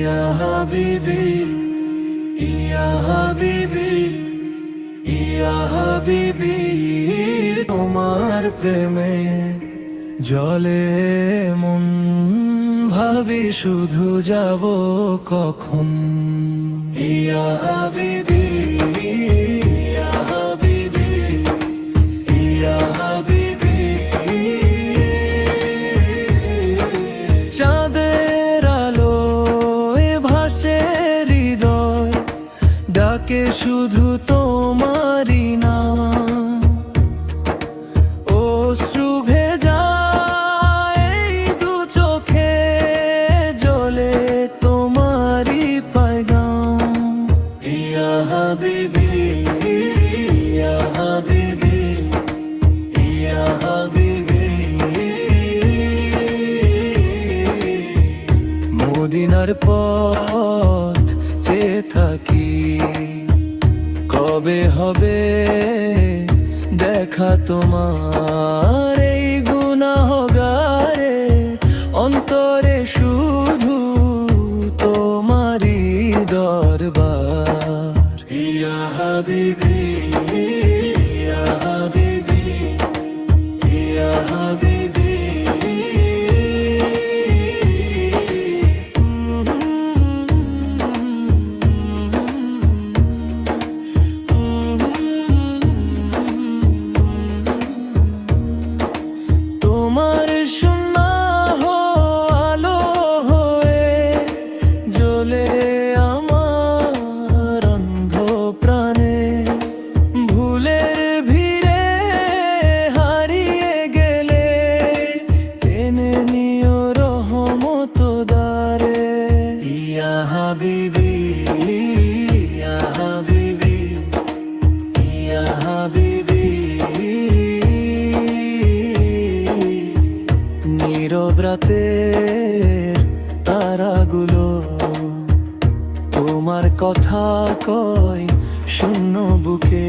ইয়া হাবিবি, ইয়া হাবিবি, ইয়া হাবিবি, তোমার প্রেমে জলে মন, ভাবি শুধু যাব কখন। ইয়া হাবিবি, ইয়া হাবিবি, ইয়া হাবিবি, চাঁদের আলোয় ভাসে হৃদয়, ডাকে শুধু তোমারই নাম। অশ্রু ভেজা এই দু চোখে জ্বলে তোমারই পয়গাম। ইয়া হাবিবি, ইয়া হাবিবি, ইয়া হাবিবি, মদিনার পথ চেয়ে থাকি, কবে হবে দেখা তোমার এই গুনাহগারে অন্তরে, শুধু তোমারই দরবার। ইয়া হাবিবি, ইয়া হাবিবি, ইয়া হাবিবি, তোমার সুন্নাহ আলো হয়ে জ্বলে আমার অন্ধ প্রাণে। ভুলের ভিড়ে হারিয়ে গেলে টেনে নিও রহমত দ্বারে। ইয়া হাবিবি, ইয়া হাবিবি, ইয়া হাবিবি, নীরব রাতের তারাগুলো তোমার কথা কয় শূন্য বুকে।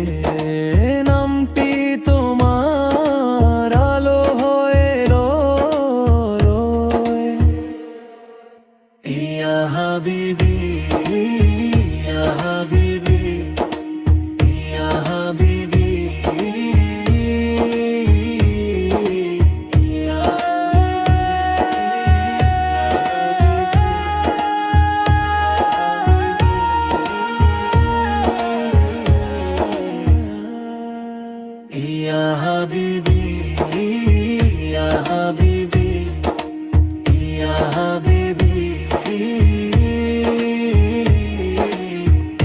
নামটি তোমার আলো হয়ে রয়। ইয়া হাবিবি, ইয়া হাবিবি, ইয়া হাবিবি, ইয়া হাবিবি, ইয়া হাবিবি, ইয়া হাবিবি,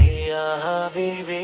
ইয়া হাবিবি।